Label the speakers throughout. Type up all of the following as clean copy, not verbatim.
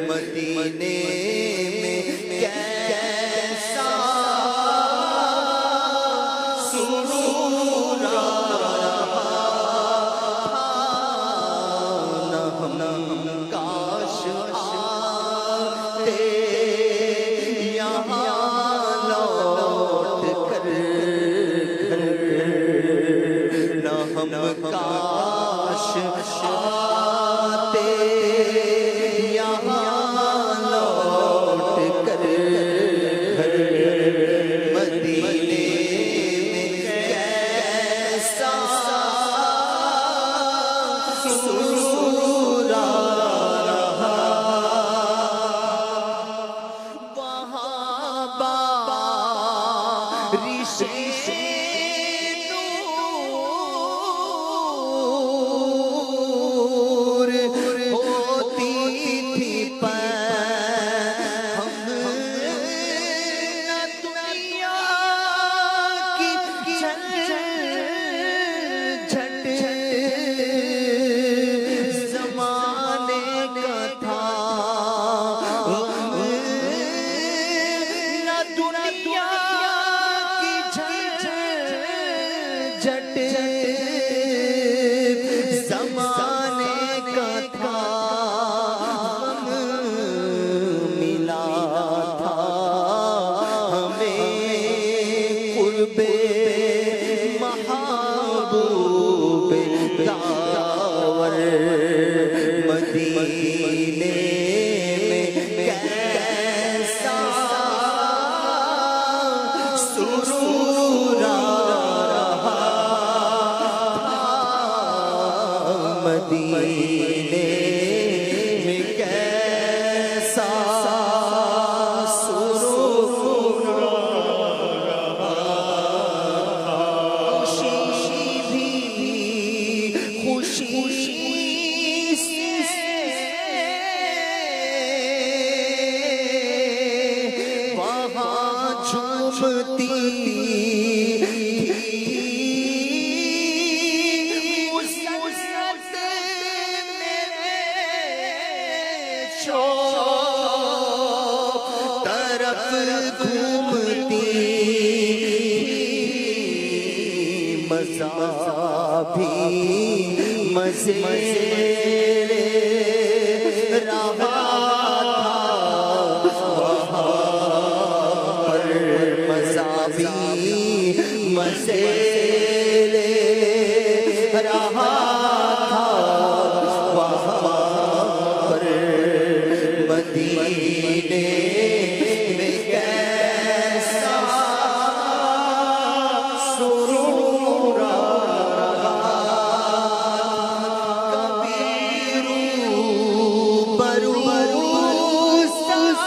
Speaker 1: مدینے میں کیسا سرور ہم کاش آتے یہاں لوٹ کر نہ ہم کاش آتے یہاں لوٹ کر مدینے میں کیسا سرور وہاں بارش نور ہوتی تھی پر ہم نہ دنیا کی جھٹ زمانے کا تھا ہم نہ دنیا کی جھٹ زمانے کا تھا ہم ملا تھا ہمیں قرب محبوب داور مدینے میں کیسا سرور مدینے میں کیسا سرور خوشی بھی خوشی سے وہاں جھومتی طرف گھومتی مزہ بھی مزے رہا تھا وہاں پر مزہ بھی مزے رہا تھا وہاں پر مدینے میں کیسا سرور کبھی روبرو سبز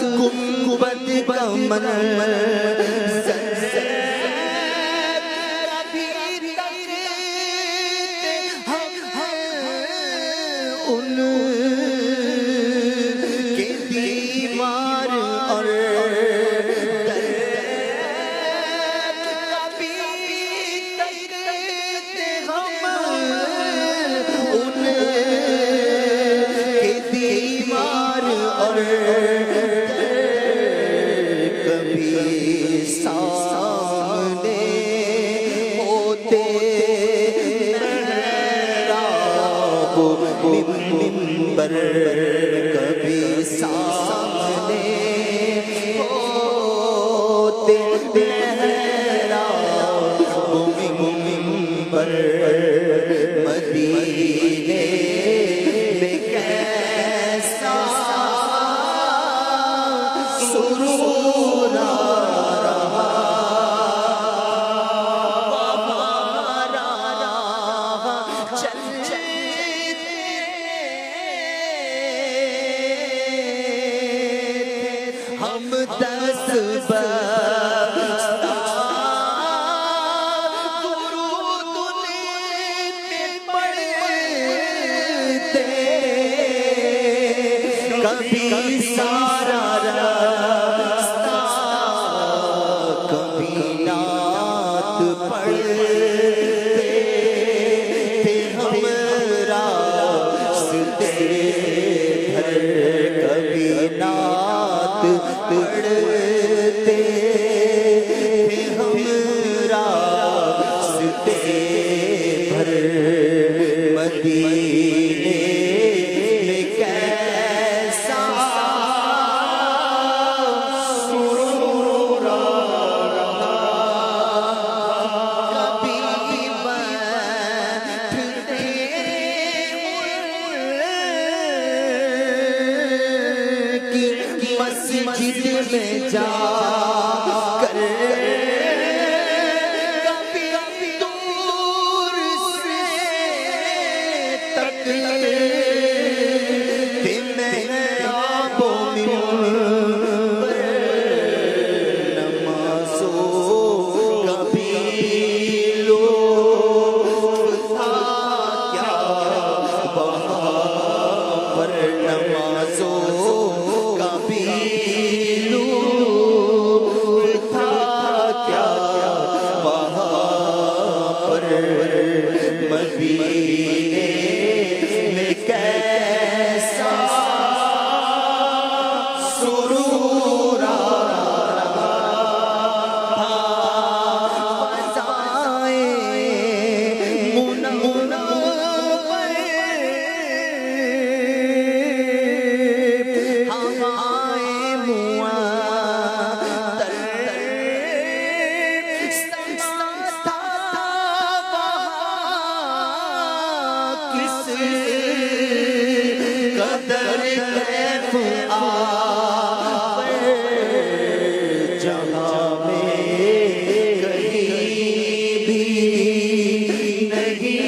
Speaker 1: گنبد کا منظر ان کے دیوار اور در کبھی تکتے ہم ان کے دیوار اور کبھی سامنے ہوتے منبر کبھی سامنے ہوتے منبر مدینے میں کیسا سرور ہم دس درود پڑھتے کبھی سارا راستہ کبھی نعت پڑھتے پڑھتے ہم راستے بھر مدینے میں کیسا سرور رہا کبھی بیٹھتے کی مسجد میں جا کر کبھی دور سے تکتے محرابوں میں نمازوں کبھی لطف تھا کیا وہاں پر نمازوں کبھی لطف تھا کیا وہاں پر مدینے میں کیسا سرور رہا فضائے منور ہوائیں معطر سما تھا وہاں کس قدر کیف آور جہاں میں کہیں بھی نہیں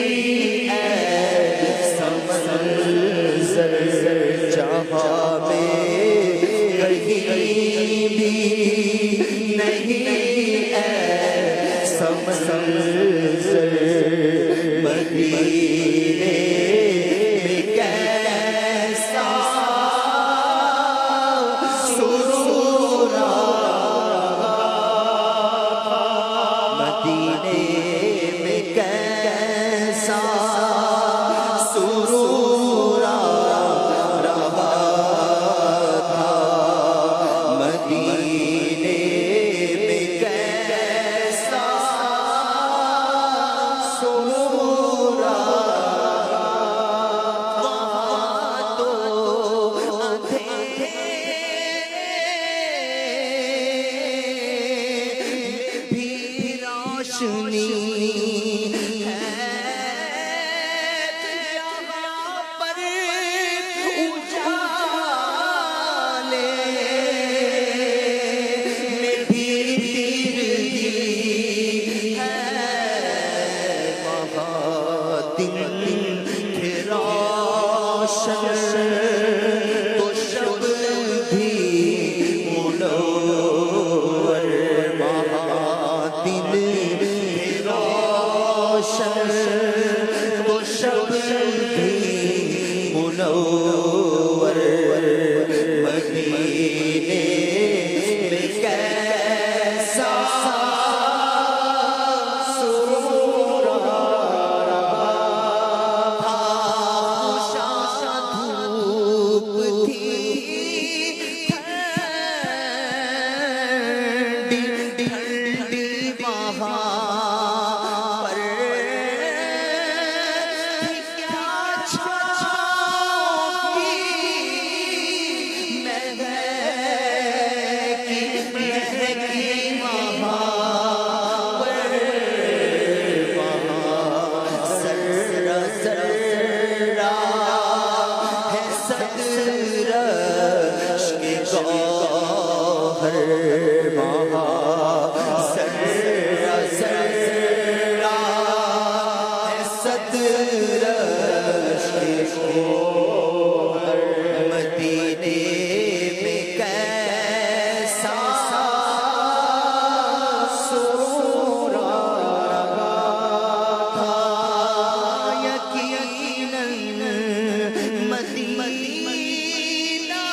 Speaker 1: ایسا منظر جہاں میں کہیں بھی نہیں ایسا منظر مدینے میں کیسا سرور رہا مدینے میں کیسا سرور رہا تھا مدینے میں کیسا سرور رہا وہاں تو اندھیرے بھی روشنی ہے یہاں پر اجالے میں بھی تیرگی ہے وہاں دن تھے روشن تو شب بھی منور وہاں دن تھے روشن تو شب بھی منور مدینے میں کیسا سرور رہا تھا خاموشاں دھوپ تھی ٹھنڈی ٹھنڈی وہاں پر کیا چھاؤں کی مہکی وہاں پر وہاں ذرہ ذرہ ہے صدر عشق گوہر وہاں ذرہ ذرہ ہے صدر عشق گوہر مدینے میں کیسا سرور رہا تھا یقیناً مدینہ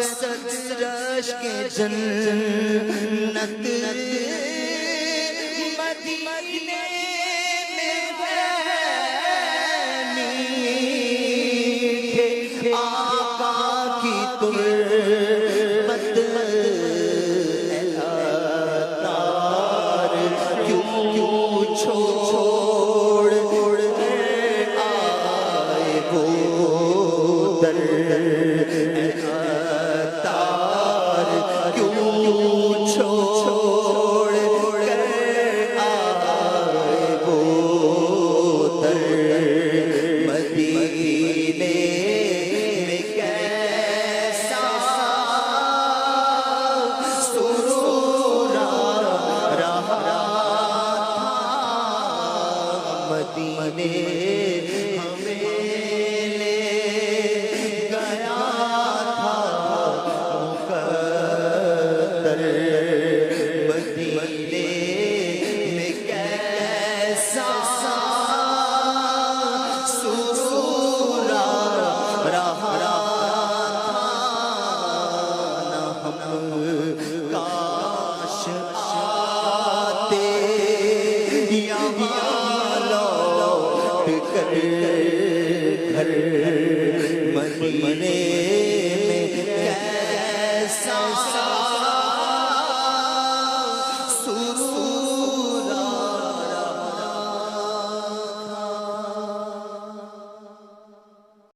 Speaker 1: صدر عشق جنت مدینے میں ہے میٹھے آقا منے